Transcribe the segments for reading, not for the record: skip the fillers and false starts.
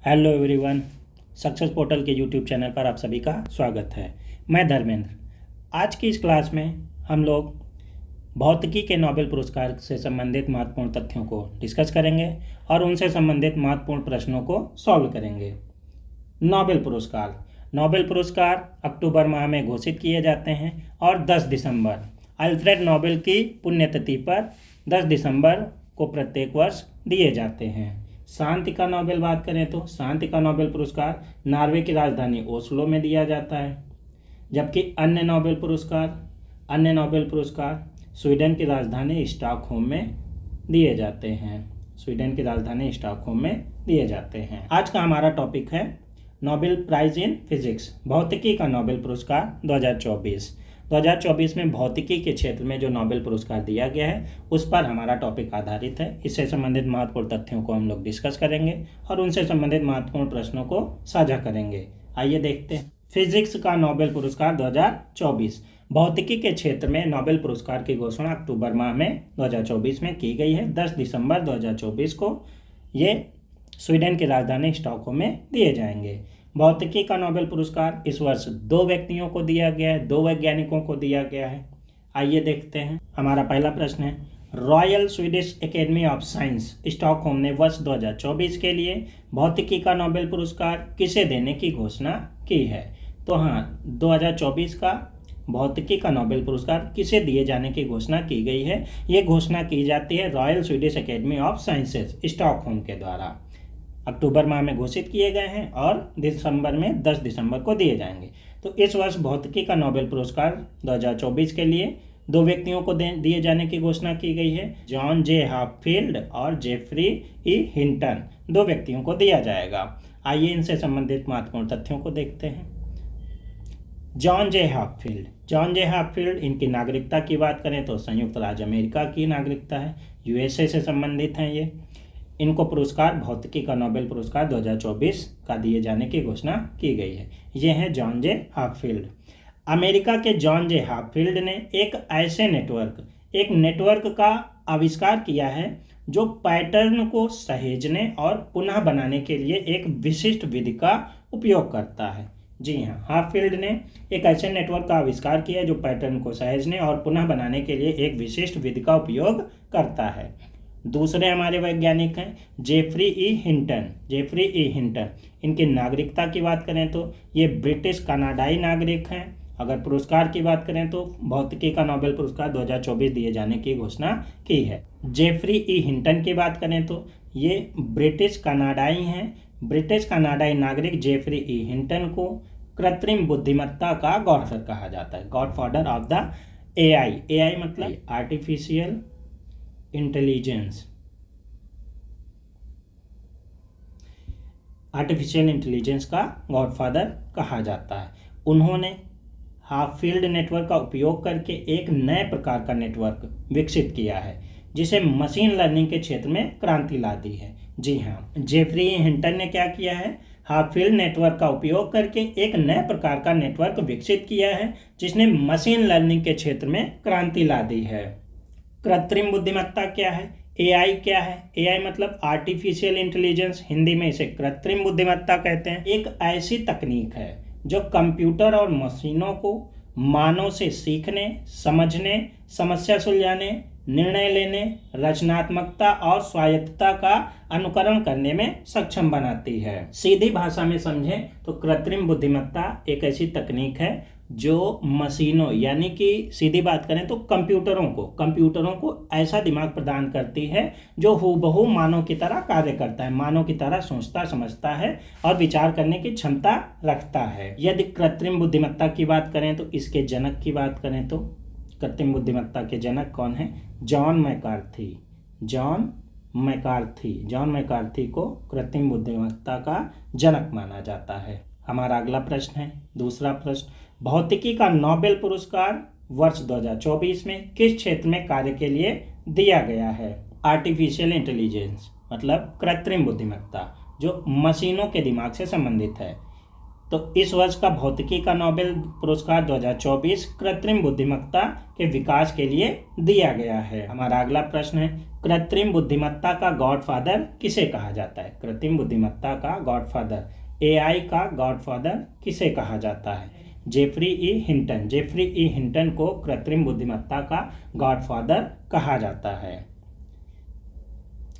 Hello everyone, success portal के YouTube channel पर आप सभी का स्वागत है। मैं धर्मेंद्र। आज की इस क्लास में हम लोग भौतिकी के नोबेल पुरस्कार से संबंधित महत्वपूर्ण तथ्यों को डिस्कस करेंगे और उनसे संबंधित महत्वपूर्ण प्रश्नों को सॉल्व करेंगे। नोबेल पुरस्कार अक्टूबर माह में घोषित किए जाते हैं और 10 दिसंबर अल्फ्रेड नोबेल की पुण्यतिथि पर 10 दिसंबर को प्रत्येक वर्ष दिए जाते हैं। शांति का नोबेल बात करें तो शांति का नोबेल पुरस्कार नॉर्वे की राजधानी ओस्लो में दिया जाता है, जबकि अन्य नोबेल पुरस्कार स्वीडन की राजधानी स्टॉकहोम में दिए जाते हैं। आज का हमारा टॉपिक है नोबेल प्राइज इन फिजिक्स, भौतिकी का नोबेल पुरस्कार 2024 में भौतिकी के क्षेत्र में जो नोबेल पुरस्कार दिया गया है उस पर हमारा टॉपिक आधारित है। इससे संबंधित महत्वपूर्ण तथ्यों को हम लोग डिस्कस करेंगे और उनसे संबंधित महत्वपूर्ण प्रश्नों को साझा करेंगे। आइए देखते हैं। फिजिक्स का नोबेल पुरस्कार 2024, भौतिकी के क्षेत्र में नोबेल पुरस्कार की घोषणा अक्टूबर माह में 2024 में की गई है। 10 दिसंबर 2024 को ये स्वीडन की राजधानी स्टॉकहोम में दिए जाएंगे। भौतिकी का नोबेल पुरस्कार इस वर्ष 2 व्यक्तियों को दिया गया है, 2 वैज्ञानिकों को दिया गया है। आइए देखते हैं। हमारा पहला प्रश्न है, Royal Swedish academy of science Stockholm ने वर्ष 2024 के लिए भौतिकी का नोबेल पुरस्कार किसे देने की घोषणा की है? तो हाँ, 2024 का भौतिकी का नोबेल पुरस्कार किसे दिए जाने की घोषणा की गई है? ये घोषणा की जाती है Royal Swedish academy of sciences Stockholm के द्वारा। अक्टूबर माह में घोषित किए गए हैं और दिसंबर में 10 दिसंबर को दिए जाएंगे। तो इस वर्ष भौतिकी का नोबेल पुरस्कार 2024 के लिए 2 व्यक्तियों को दिए जाने की घोषणा की गई है। जॉन जे हाफील्ड और जेफरी ई हिंटन, 2 व्यक्तियों को दिया जाएगा। आइए इनसे संबंधित महत्वपूर्ण तथ्यों को देखते हैं। जॉन जे हाफील्ड, इनकी नागरिकता की बात करें तो संयुक्त राज्य अमेरिका की नागरिकता है, यूएसए से संबंधित हैं ये। इनको पुरस्कार भौतिकी का नोबेल पुरस्कार 2024 का दिए जाने की घोषणा की गई है। ये हैं जॉन जे हाफील्ड। अमेरिका के जॉन जे हाफील्ड ने एक नेटवर्क का आविष्कार किया है जो पैटर्न को सहेजने और पुनः बनाने के लिए एक विशिष्ट विधि का उपयोग करता है। जी हाँ, हाफील्ड ने एक ऐसे नेटवर्क का आविष्कार किया है जो पैटर्न को सहेजने और पुनः बनाने के लिए एक विशिष्ट विधि का उपयोग करता है। दूसरे हमारे वैज्ञानिक हैं जेफरी ई हिंटन। इनकी नागरिकता की बात करें तो ये ब्रिटिश कनाडाई नागरिक हैं। अगर पुरस्कार की बात करें तो भौतिकी का नोबेल पुरस्कार 2024 दिए जाने की घोषणा की है। जेफरी ई हिंटन की बात करें तो ये ब्रिटिश कनाडाई हैं। ब्रिटिश कनाडाई नागरिक जेफरी ई हिंटन को कृत्रिम बुद्धिमत्ता का गॉडफादर कहा जाता है, गॉडफादर ऑफ द एआई मतलब आर्टिफिशियल इंटेलिजेंस का गॉडफादर कहा जाता है। उन्होंने हाफील्ड नेटवर्क का उपयोग करके एक नए प्रकार का नेटवर्क विकसित किया है जिसे मशीन लर्निंग के क्षेत्र में क्रांति ला दी है। जी हाँ, जेफरी हिंटन ने क्या किया है? हाफील्ड नेटवर्क का उपयोग करके एक नए प्रकार का नेटवर्क विकसित किया है जिसने मशीन लर्निंग के क्षेत्र में क्रांति ला दी है। कृत्रिम बुद्धिमत्ता क्या है? एआई क्या है? एआई मतलब आर्टिफिशियल इंटेलिजेंस, हिंदी में इसे कृत्रिम बुद्धिमत्ता कहते हैं। एक ऐसी तकनीक है जो कंप्यूटर और मशीनों को मानव से सीखने, समझने, समस्या सुलझाने, निर्णय लेने, रचनात्मकता और स्वायत्तता का अनुकरण करने में सक्षम बनाती है। सीधी भाषा में समझें तो कृत्रिम बुद्धिमत्ता एक ऐसी तकनीक है जो मशीनों यानी कि सीधी बात करें तो कंप्यूटरों को ऐसा दिमाग प्रदान करती है जो हूबहू मानव की तरह कार्य करता है, मानव की तरह सोचता समझता है और विचार करने की क्षमता रखता है। यदि कृत्रिम बुद्धिमत्ता की बात करें तो इसके जनक की बात करें तो कृत्रिम बुद्धिमत्ता के जनक कौन है? जॉन मैकार्थी को कृत्रिम बुद्धिमत्ता का जनक माना जाता है। हमारा अगला प्रश्न है, दूसरा प्रश्न, भौतिकी का नोबेल पुरस्कार वर्ष 2024 में किस क्षेत्र में कार्य के लिए दिया गया है? आर्टिफिशियल इंटेलिजेंस मतलब कृत्रिम बुद्धिमत्ता जो मशीनों के दिमाग से संबंधित है। तो तो इस वर्ष का भौतिकी का नोबेल पुरस्कार 2024 कृत्रिम बुद्धिमत्ता के विकास के लिए दिया गया है। हमारा अगला प्रश्न है, कृत्रिम बुद्धिमत्ता का गॉडफादर किसे कहा जाता है? कृत्रिम बुद्धिमत्ता का गॉडफादर, एआई का गॉडफादर किसे कहा जाता है? जेफरी ई हिंटन। जेफरी ई हिंटन को कृत्रिम बुद्धिमत्ता का गॉडफादर कहा जाता है।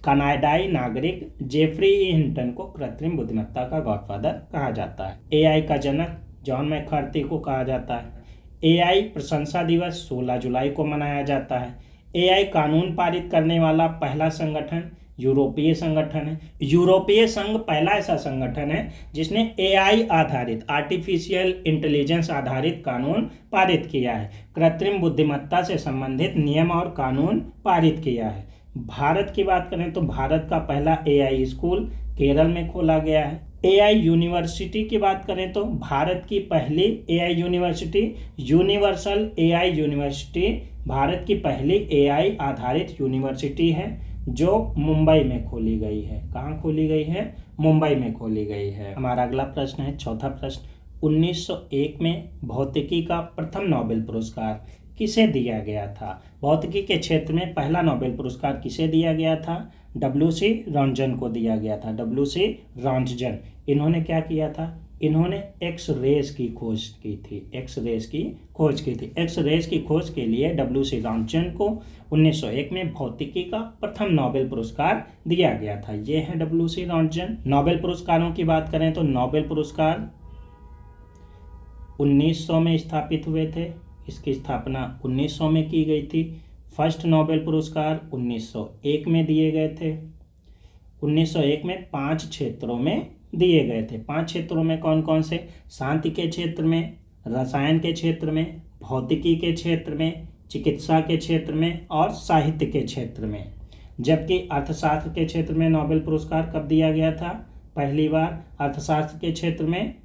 कनाडाई नागरिक जेफरी ई हिंटन को कृत्रिम बुद्धिमत्ता का गॉडफादर कहा जाता है। एआई का जनक जॉन मैकार्थी को कहा जाता है। एआई प्रशंसा दिवस 16 जुलाई को मनाया जाता है। एआई कानून पारित करने वाला पहला संगठन यूरोपीय संगठन है। यूरोपीय संघ पहला ऐसा संगठन है जिसने एआई आधारित, आर्टिफिशियल इंटेलिजेंस आधारित कानून पारित किया है। कृत्रिम बुद्धिमत्ता से संबंधित नियम और कानून पारित किया है। भारत की बात करें तो भारत का पहला एआई स्कूल केरल में खोला गया है। एआई यूनिवर्सिटी की बात करें तो भारत की पहली AI university universal AI university Bharat की पहली एआई आधारित यूनिवर्सिटी है जो मुंबई में खोली गई है। कहाँ खोली गई है? मुंबई में खोली गई है। हमारा अगला प्रश्न है, चौथा प्रश्न, 1901 में भौतिकी का प्रथम नोबेल पुरस्कार किसे दिया गया था? भौतिकी के क्षेत्र में पहला नोबेल पुरस्कार किसे दिया गया था? डब्ल्यू.सी. रॉन्जन को दिया गया था। डब्ल्यू.सी. रॉन्जन। इन्होंने क्या किया था? इन्होंने एक्स रेज की खोज की थी। एक्स रेज की खोज की थी। एक्स रेज की खोज के लिए डब्ल्यू.सी. रॉन्जन को 1901 में भौतिकी का प्रथम नोबेल पुरस्कार दिया गया था। ये है डब्ल्यू.सी. रॉन्जन। नोबेल पुरस्कारों की बात करें तो नोबेल पुरस्कार 1900 में स्थापित हुए थे। इसकी स्थापना 1900 में की गई थी। फर्स्ट नोबेल पुरस्कार 1901 में दिए गए थे। 1901 में 5 क्षेत्रों में दिए गए थे। 5 क्षेत्रों में कौन कौन से? शांति के क्षेत्र में, रसायन के क्षेत्र में, भौतिकी के क्षेत्र में, चिकित्सा के क्षेत्र में और साहित्य के क्षेत्र में। जबकि अर्थशास्त्र के क्षेत्र में नोबेल पुरस्कार कब दिया गया था? पहली बार अर्थशास्त्र के क्षेत्र में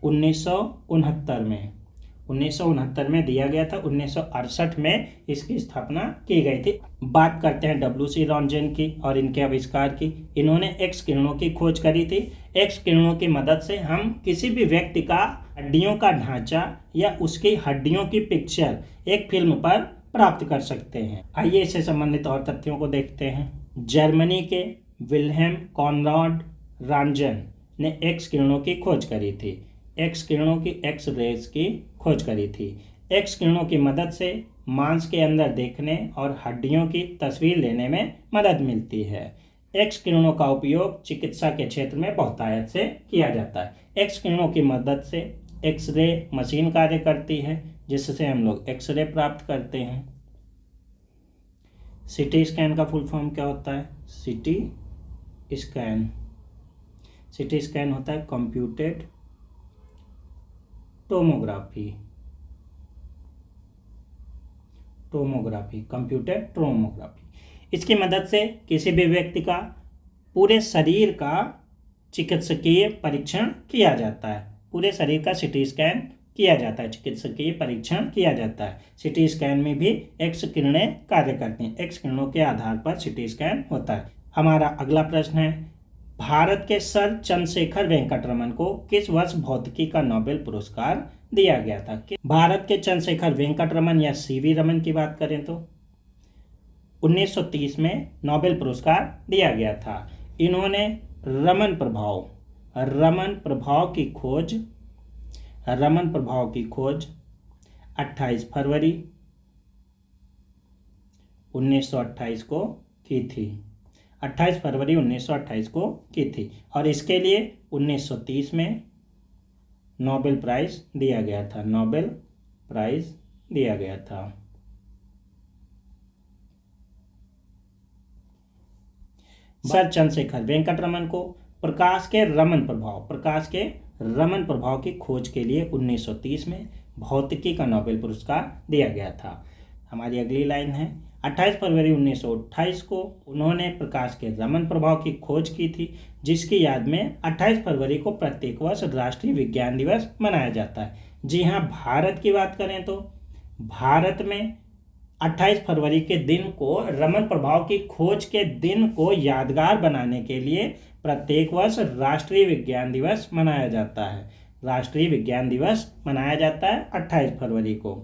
1969 में दिया गया था। 1968 में इसकी स्थापना की गई थी। बात करते हैं डब्ल्यू.सी. रॉन्जन की और इनके आविष्कार की। इन्होंने एक्स किरणों की खोज करी थी। एक्स किरणों की मदद से हम किसी भी व्यक्ति का हड्डियों का ढांचा या उसकी हड्डियों की पिक्चर एक फिल्म पर प्राप्त कर सकते हैं। आइए इससे संबंधित और तथ्यों को देखते हैं। जर्मनी के विल्हेम कॉनराड रॉन्जन ने एक्स किरणों की खोज करी थी। एक्स किरणों की, एक्स रेज की खोज करी थी। एक्स किरणों की मदद से मांस के अंदर देखने और हड्डियों की तस्वीर लेने में मदद मिलती है। एक्स किरणों का उपयोग चिकित्सा के क्षेत्र में बहुतायत से किया जाता है। एक्स किरणों की मदद से एक्सरे मशीन कार्य करती है जिससे हम लोग एक्सरे प्राप्त करते हैं। सीटी स्कैन का फुल फॉर्म क्या होता है? CT scan. सीटी स्कैन होता है कंप्यूटेड टोमोग्राफी। Computer tomography. इसकी मदद से किसी भी व्यक्ति का पूरे शरीर का चिकित्सकीय परीक्षण किया जाता है। पूरे शरीर का सीटी स्कैन किया जाता है, चिकित्सकीय परीक्षण किया जाता है। सीटी स्कैन में भी एक्स किरणें कार्य करती हैं। एक्स किरणों के आधार पर सीटी स्कैन होता है। हमारा अगला प्रश्न है, भारत के सर चंद्रशेखर वेंकटरमन को किस वर्ष भौतिकी का नोबेल पुरस्कार दिया गया था? भारत के चंद्रशेखर वेंकटरमन या सीवी रमन की बात करें तो 1930 में नोबेल पुरस्कार दिया गया था। इन्होंने रमन प्रभाव की खोज 28 फरवरी 1928 को की थी। 28 फरवरी 1928 को की थी और इसके लिए 1930 में नोबेल प्राइज दिया गया था। नोबेल प्राइज दिया गया था। सर चंद्रशेखर वेंकटरमन को प्रकाश के रमन प्रभाव की खोज के लिए 1930 में भौतिकी का नोबेल पुरस्कार दिया गया था। हमारी अगली लाइन है, 28 फरवरी 1928 को उन्होंने प्रकाश के रमन प्रभाव की खोज की थी, जिसकी याद में 28 फरवरी को प्रत्येक वर्ष राष्ट्रीय विज्ञान दिवस मनाया जाता है। जी हाँ, भारत की बात करें तो भारत में 28 फरवरी के दिन को रमन प्रभाव की खोज के दिन को यादगार बनाने के लिए प्रत्येक वर्ष राष्ट्रीय विज्ञान दिवस मनाया जाता है। राष्ट्रीय विज्ञान दिवस मनाया जाता है 28 फरवरी को।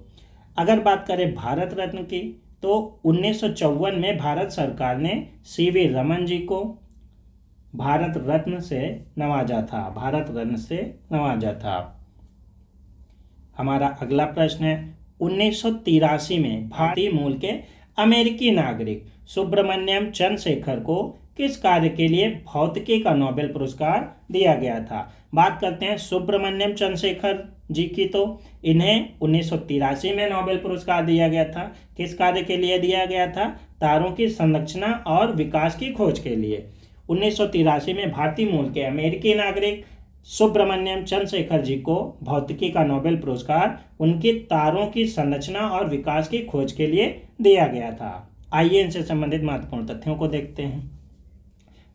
अगर बात करें भारत रत्न की, तो 1954 में भारत सरकार ने सीवी रमन जी को भारत रत्न से नवाजा था। भारत रत्न से नवाजा था। हमारा अगला प्रश्न है, 1983 में भारतीय मूल के अमेरिकी नागरिक सुब्रमण्यम चंद्रशेखर को किस कार्य के लिए भौतिकी का नोबेल पुरस्कार दिया गया था। बात करते हैं सुब्रमण्यम चंद्रशेखर जी की, तो इन्हें 1983 में नोबेल पुरस्कार दिया गया था। किस कार्य के लिए दिया गया था? तारों की संरचना और विकास की खोज के लिए। 1983 में भारतीय मूल के अमेरिकी नागरिक सुब्रमण्यम चंद्रशेखर जी को भौतिकी का नोबेल पुरस्कार उनकी तारों की संरचना और विकास की खोज के लिए दिया गया था। आइए इनसे संबंधित महत्वपूर्ण तथ्यों को देखते हैं।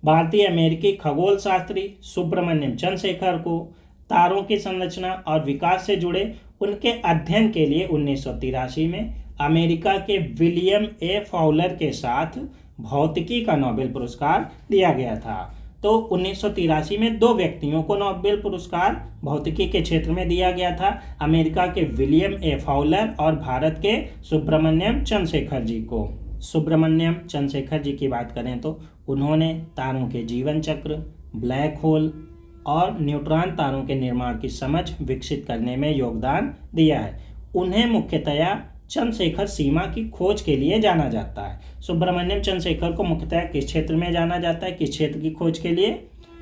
भारतीय अमेरिकी खगोल शास्त्री सुब्रमण्यम चंद्रशेखर को तारों की संरचना और विकास से जुड़े उनके अध्ययन के लिए 1983 में अमेरिका के विलियम ए फाउलर के साथ भौतिकी का नोबेल पुरस्कार दिया गया था। तो 1983 में दो व्यक्तियों को नोबेल पुरस्कार भौतिकी के क्षेत्र में दिया गया था, अमेरिका के विलियम ए फाउलर और भारत के सुब्रमण्यम चंद्रशेखर जी को। सुब्रमण्यम चंद्रशेखर जी की बात करें तो उन्होंने तारों के जीवन चक्र, ब्लैक होल और न्यूट्रॉन तारों के निर्माण की समझ विकसित करने में योगदान दिया है। उन्हें मुख्यतया चंद्रशेखर सीमा की खोज के लिए जाना जाता है। सुब्रमण्यम चंद्रशेखर को मुख्यतया किस क्षेत्र में जाना जाता है? किस क्षेत्र की खोज के लिए?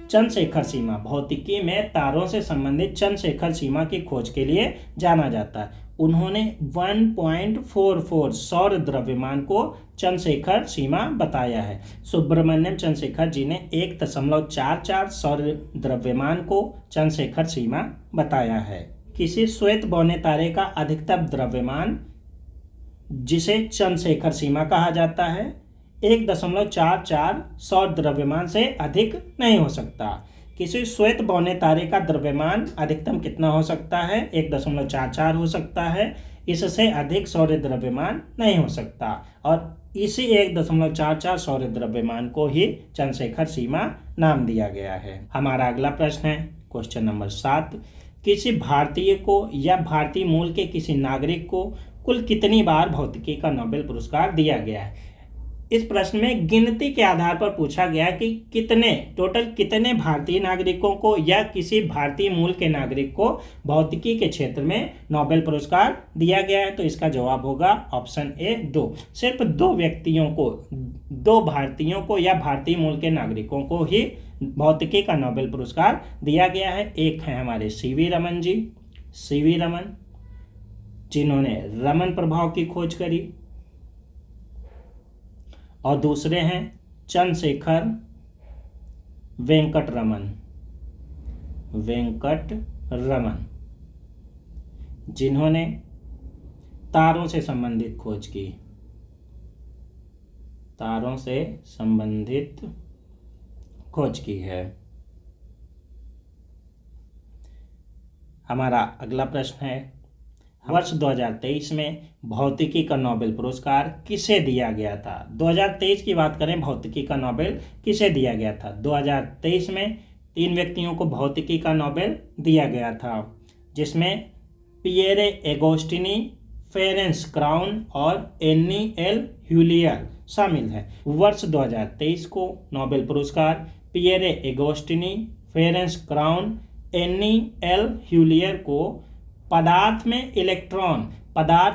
चंद्रशेखर सीमा, भौतिकी में तारों से संबंधित चंद्रशेखर सीमा की खोज के लिए जाना जाता है। उन्होंने 1.44 सौर द्रव्यमान को चंद्रशेखर सीमा बताया है। सुब्रमण्यम चंद्रशेखर जी ने 1.44 सौर द्रव्यमान को चंद्रशेखर सीमा बताया है। किसी श्वेत बौने तारे का अधिकतम द्रव्यमान, जिसे चंद्रशेखर सीमा कहा जाता है, 1.44 सौर द्रव्यमान से अधिक नहीं हो सकता। किसी श्वेत बौने तारे का द्रव्यमान अधिकतम कितना हो सकता है? 1.44 हो सकता है। इससे अधिक सौर द्रव्यमान नहीं हो सकता और इसी 1.44 सौर द्रव्यमान को ही चंद्रशेखर सीमा नाम दिया गया है। हमारा अगला प्रश्न है क्वेश्चन नंबर 7। किसी भारतीय को या भारतीय मूल के किसी नागरिक को कुल कितनी बार भौतिकी का नोबेल पुरस्कार दिया गया है? इस प्रश्न में गिनती के आधार पर पूछा गया कि कितने भारतीय नागरिकों को या किसी भारतीय मूल के नागरिक को भौतिकी के क्षेत्र में नोबेल पुरस्कार दिया गया है। तो इसका जवाब होगा ऑप्शन ए 2। सिर्फ दो भारतीयों को या भारतीय मूल के नागरिकों को ही भौतिकी का नोबेल पुरस्कार दिया गया है। एक है हमारे सीवी रमन जी, सीवी रमन, जिन्होंने रमन प्रभाव की खोज करी, और दूसरे हैं चंद्रशेखर वेंकट रमन, जिन्होंने तारों से संबंधित खोज की, तारों से संबंधित खोज की है। हमारा अगला प्रश्न है, वर्ष 2023 में भौतिकी का नोबेल पुरस्कार किसे दिया गया था? 2023 की बात करें, भौतिकी का नोबेल किसे दिया गया था? 2023 में 3 व्यक्तियों को भौतिकी का नोबेल दिया गया था, जिसमें पियरे एगोस्टिनी, फेरेंस क्राउन और एनी एल ह्यूलियर शामिल है। वर्ष 2023 को नोबेल पुरस्कार Pierre Agostini, Ferenc Krausz, Anne L'Huillier को पदार्थ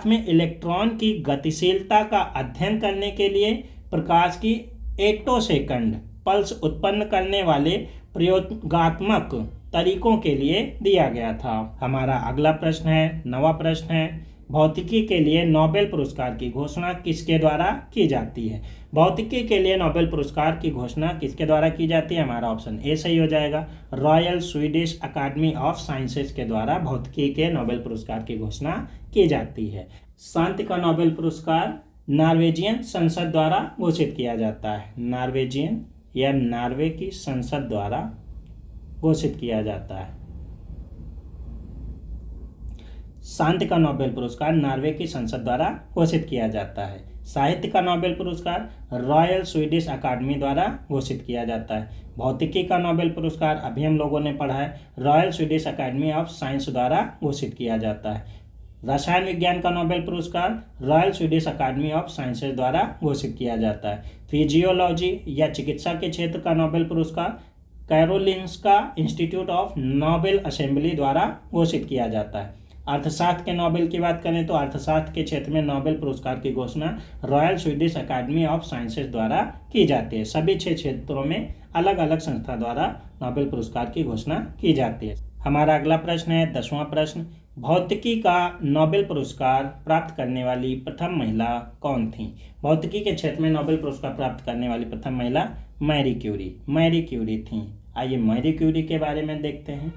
में इलेक्ट्रॉन की गतिशीलता का अध्ययन करने के लिए प्रकाश की एटोसेकंड पल्स उत्पन्न करने वाले प्रयोगात्मक तरीकों के लिए दिया गया था। हमारा अगला प्रश्न है, नवा प्रश्न है, भौतिकी के लिए नोबेल पुरस्कार की घोषणा किसके द्वारा की जाती है? भौतिकी के लिए नोबेल पुरस्कार की घोषणा किसके द्वारा की जाती है? हमारा ऑप्शन ए सही हो जाएगा। Royal Swedish Academy of Sciences के द्वारा भौतिकी के नोबेल पुरस्कार की घोषणा की जाती है। शांति का नोबेल पुरस्कार नॉर्वेजियन संसद द्वारा घोषित किया जाता है। नॉर्वेजियन या नॉर्वे की संसद द्वारा घोषित किया जाता है। शांति का नोबेल पुरस्कार नॉर्वे की संसद द्वारा घोषित किया जाता है। साहित्य का नोबेल पुरस्कार रॉयल स्वीडिश अकादमी द्वारा घोषित किया जाता है। भौतिकी का नोबेल पुरस्कार अभी हम लोगों ने पढ़ा है, Royal Swedish Academy of Science द्वारा घोषित किया जाता है। रसायन विज्ञान का नोबेल पुरस्कार Royal Swedish Academy of Sciences द्वारा घोषित किया जाता है। फिजियोलॉजी या चिकित्सा के क्षेत्र का नोबेल पुरस्कार Karolinska Institute of Nobel Assembly द्वारा घोषित किया जाता है। अर्थशास्त्र के नोबेल की बात करें तो अर्थशास्त्र के क्षेत्र में नोबेल पुरस्कार की घोषणा Royal Swedish Academy of Sciences द्वारा की जाती है। सभी 6 क्षेत्रों में अलग अलग संस्था द्वारा नोबेल पुरस्कार की घोषणा की जाती है। हमारा अगला प्रश्न है 10वां प्रश्न, भौतिकी का नोबेल पुरस्कार प्राप्त करने वाली प्रथम महिला कौन थी? भौतिकी के क्षेत्र में नोबेल पुरस्कार प्राप्त करने वाली प्रथम महिला मैरी क्यूरी थी। आइए मैरी क्यूरी के बारे में देखते हैं।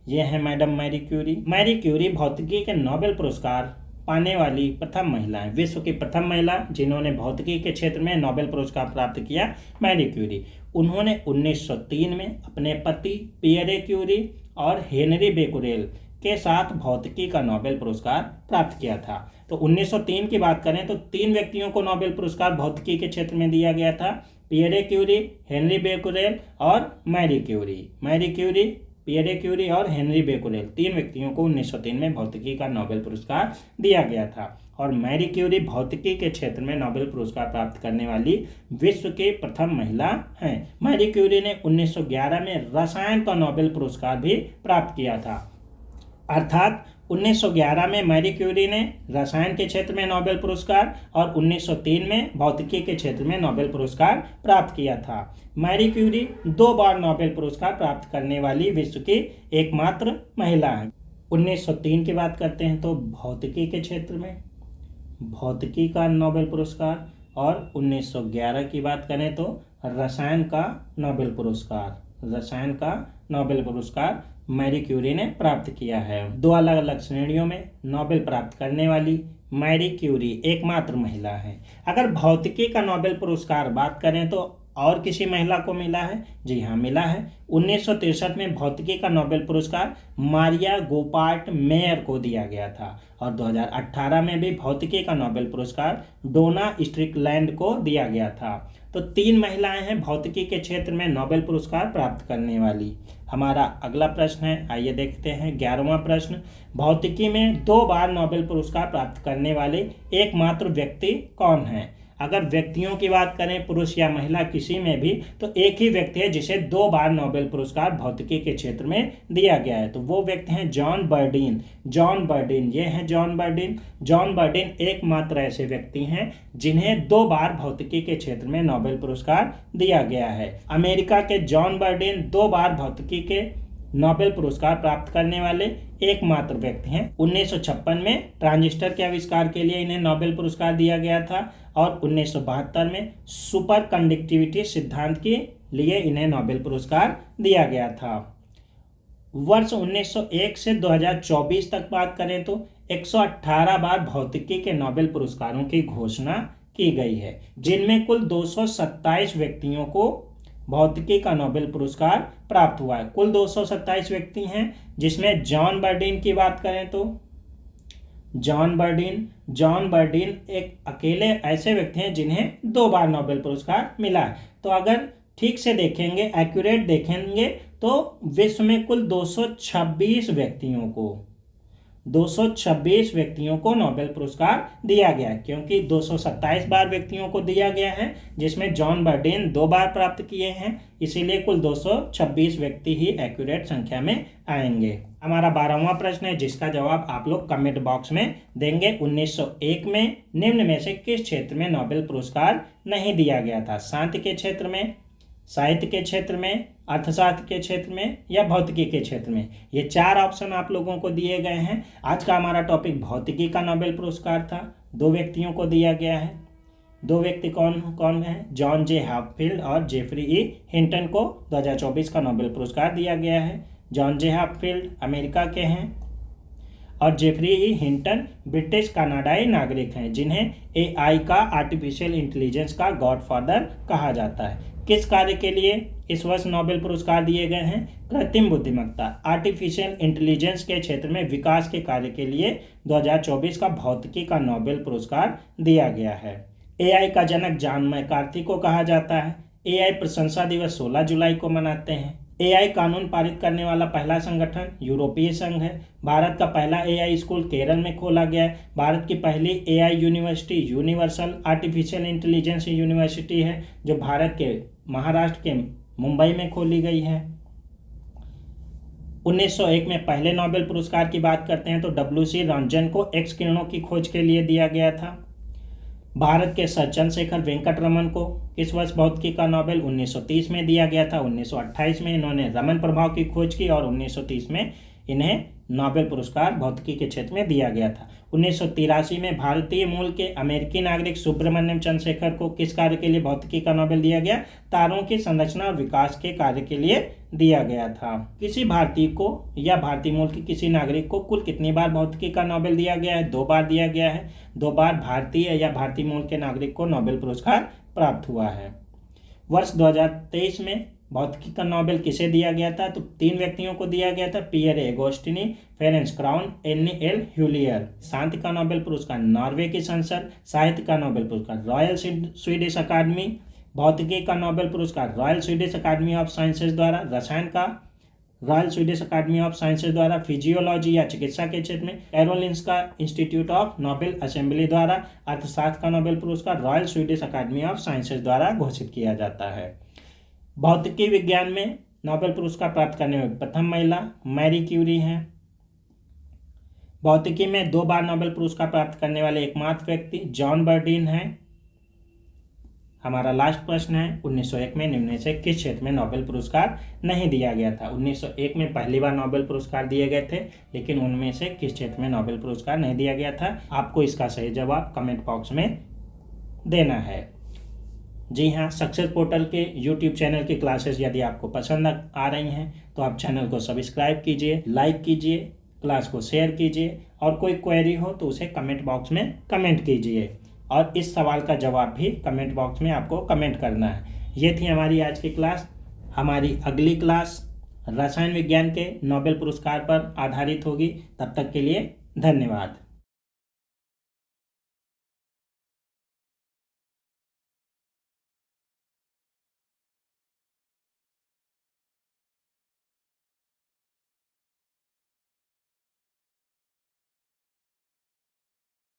ये है madam Marie Curie. Marie Curie भौतिकी के नोबेल पुरस्कार पाने वाली प्रथम महिला है। विश्व की प्रथम महिला जिन्होंने भौतिकी के क्षेत्र में नोबेल पुरस्कार प्राप्त किया, मैरी क्यूरी। उन्होंने 1903 में अपने पति पियरे क्यूरी और हेनरी बेकुरेल के साथ भौतिकी का नोबेल पुरस्कार प्राप्त किया था। तो 1903 की बात करें तो 3 व्यक्तियों को नोबेल पुरस्कार भौतिकी के क्षेत्र में दिया गया था, पियरे क्यूरी, हेनरी बेकुरेल और मैरी क्यूरी, पियरे क्यूरी और हेनरी बेकुरेल, 3 व्यक्तियों को 1903 में भौतिकी का नोबेल पुरस्कार दिया गया था। और मैरी क्यूरी भौतिकी के क्षेत्र में नोबेल पुरस्कार प्राप्त करने वाली विश्व की प्रथम महिला हैं। मैरी क्यूरी ने 1911 में रसायन का नोबेल पुरस्कार भी प्राप्त किया था। अर्थात 1911 में मैरी क्यूरी ने रसायन के क्षेत्र में नोबेल पुरस्कार और 1903 में भौतिकी के क्षेत्र में नोबेल पुरस्कार प्राप्त किया था। मैरी क्यूरी 2 बार नोबेल पुरस्कार प्राप्त करने वाली विश्व की एकमात्र महिला है। 1903 की बात करते हैं तो भौतिकी के क्षेत्र में भौतिकी का नोबेल पुरस्कार, और 1911 की बात करें तो रसायन का नोबेल पुरस्कार मैरी क्यूरी ने प्राप्त किया है। 2 अलग अलग श्रेणियों में नोबेल प्राप्त करने वाली मैरी क्यूरी एकमात्र महिला है। अगर भौतिकी का नोबेल पुरस्कार बात करें तो और किसी महिला को मिला है? जी हाँ, मिला है। 1963 में भौतिकी का नोबेल पुरस्कार मारिया गोपार्ट मेयर को दिया गया था और 2018 में भी भौतिकी का नोबेल पुरस्कार डोना स्ट्रिकलैंड को दिया गया था। तो 3 महिलाएं हैं भौतिकी के क्षेत्र में नोबेल पुरस्कार प्राप्त करने वाली। हमारा अगला प्रश्न है, आइए देखते हैं 11वां प्रश्न, भौतिकी में 2 बार नोबेल पुरस्कार प्राप्त करने वाले एकमात्र व्यक्ति कौन है? अगर व्यक्तियों की बात करें पुरुष या महिला किसी में भी, तो एक ही व्यक्ति है जिसे 2 बार नोबेल पुरस्कार भौतिकी के क्षेत्र में दिया गया है। तो वो व्यक्ति हैं जॉन बर्डीन। ये हैं जॉन बर्डीन एकमात्र ऐसे व्यक्ति हैं जिन्हें 2 बार भौतिकी के क्षेत्र में नोबेल पुरस्कार दिया गया है। अमेरिका के जॉन बर्डीन 2 बार भौतिकी के नोबेल पुरस्कार प्राप्त करने वाले एकमात्र व्यक्ति हैं। 1956 में ट्रांजिस्टर के आविष्कार के लिए इन्हें नोबेल पुरस्कार दिया गया था और 1972 में सुपर कंडक्टिविटी सिद्धांत के लिए इन्हें नोबेल पुरस्कार दिया गया था। वर्ष 1901 से 2024 तक बात करें तो 118 बार भौतिकी के नोबेल पुरस्कारों की घोषणा की गई है, जिनमें कुल 227 व्यक्तियों को भौतिकी का नोबेल पुरस्कार प्राप्त हुआ है। कुल 227 व्यक्ति हैं, जिसमें जॉन बर्डीन की बात करें तो जॉन बर्डीन एक अकेले ऐसे व्यक्ति हैं जिन्हें 2 बार नोबेल पुरस्कार मिला है। तो अगर ठीक से देखेंगे, एक्यूरेट देखेंगे, तो विश्व में कुल 226 व्यक्तियों को नोबेल पुरस्कार दिया गया है, क्योंकि 227 बार व्यक्तियों को दिया गया है, जिसमें जॉन बर्डीन 2 बार प्राप्त किए हैं, इसीलिए कुल 226 व्यक्ति ही एक्यूरेट संख्या में आएंगे। हमारा 12वां प्रश्न है, जिसका जवाब आप लोग कमेंट बॉक्स में देंगे। 1901 में निम्न में से किस क्षेत्र में नोबेल पुरस्कार नहीं दिया गया था? शांति के क्षेत्र में, साहित्य के क्षेत्र में, अर्थशास्त्र के क्षेत्र में या भौतिकी के क्षेत्र में? ये 4 ऑप्शन आप लोगों को दिए गए हैं। आज का हमारा टॉपिक भौतिकी का नोबेल पुरस्कार था। 2 व्यक्तियों को दिया गया है। 2 व्यक्ति कौन हैं? जॉन जे हाफील्ड और जेफरी ई हिंटन को 2024 का नोबेल पुरस्कार दिया गया है। जॉन जे हाफील्ड अमेरिका के हैं और जेफरी ई हिंटन ब्रिटिश कनाडाई नागरिक हैं, जिन्हें AI का आर्टिफिशियल इंटेलिजेंस का गॉडफादर कहा जाता है। किस कार्य के लिए इस वर्ष नोबेल पुरस्कार दिए गए हैं? कृत्रिम बुद्धिमत्ता, आर्टिफिशियल इंटेलिजेंस के क्षेत्र में विकास के कार्य के लिए 2024 का भौतिकी का नोबेल पुरस्कार दिया गया है। एआई का जनक जॉन मैकार्थी को कहा जाता है। एआई प्रशंसा दिवस 16 जुलाई को मनाते हैं। एआई कानून पारित करने वाला पहला संगठन यूरोपीय संघ है। भारत का पहला एआई स्कूल केरल में खोला गया है। भारत की पहली AI university universal artificial intelligence university है, जो भारत के महाराष्ट्र के मुंबई में खोली गई है। 1901 में पहले नोबेल पुरस्कार की बात करते हैं तो डब्ल्यू.सी. रंजन को एक्स किरणों की खोज के लिए दिया गया था। भारत के सर चंद्रशेखर वेंकट रमन को किस वर्ष भौतिकी का नोबेल? 1930 में दिया गया था। 1928 में इन्होंने रमन प्रभाव की खोज की और 1930 में इन्हें नोबेल पुरस्कार भौतिकी के क्षेत्र में दिया गया था। 1983 में भारतीय मूल के अमेरिकी नागरिक सुब्रमण्यम चंद्रशेखर को किस कार्य के लिए भौतिकी का नोबेल दिया गया? तारों की संरचना और विकास के कार्य के लिए दिया गया था। किसी भारतीय को या भारतीय मूल के किसी नागरिक को कुल कितनी बार भौतिकी का नोबेल दिया गया है? 2 बार दिया गया है। 2 बार भारतीय या भारतीय मूल के नागरिक को नोबेल पुरस्कार प्राप्त हुआ है। वर्ष 2023 में भौतिकी का नोबेल किसे दिया गया था? तो 3 व्यक्तियों को दिया गया था, Pierre Agostini, Ferenc Krausz, Anne L'Huillier. शांति का नोबेल पुरस्कार नॉर्वे की संसद, साहित्य का नोबेल पुरस्कार रॉयल स्वीडिश अकादमी, भौतिकी का नोबेल पुरस्कार Royal Swedish Academy of Sciences द्वारा, रसायन का Royal Swedish Academy of Sciences द्वारा, फिजियोलॉजी या चिकित्सा के क्षेत्र में Karolinska Institute of Nobel Assembly द्वारा, अर्थशास्त्र का नोबेल पुरस्कार Royal Swedish Academy of Sciences द्वारा घोषित किया जाता है। भौतिकी विज्ञान में नोबेल पुरस्कार प्राप्त करने में प्रथम महिला मैरी क्यूरी हैं। भौतिकी में 2 बार नोबेल पुरस्कार प्राप्त करने वाले एकमात्र व्यक्ति जॉन बर्डीन हैं। हमारा लास्ट प्रश्न है, 1901 में निम्न में से किस क्षेत्र में नोबेल पुरस्कार नहीं दिया गया था? 1901 में पहली बार नोबेल पुरस्कार दिए गए थे, लेकिन उनमें से किस क्षेत्र में नोबेल पुरस्कार नहीं दिया गया था? आपको इसका सही जवाब कमेंट बॉक्स में देना है। जी हाँ, सक्सेस पोर्टल के यूट्यूब चैनल की क्लासेस यदि आपको पसंद आ रही हैं तो आप चैनल को सब्सक्राइब कीजिए, लाइक कीजिए, क्लास को शेयर कीजिए और कोई क्वेरी हो तो उसे कमेंट बॉक्स में कमेंट कीजिए और इस सवाल का जवाब भी कमेंट बॉक्स में आपको कमेंट करना है। ये थी हमारी आज की क्लास। हमारी अगली क्लास रसायन विज्ञान के नोबेल पुरस्कार पर आधारित होगी। तब तक के लिए धन्यवाद।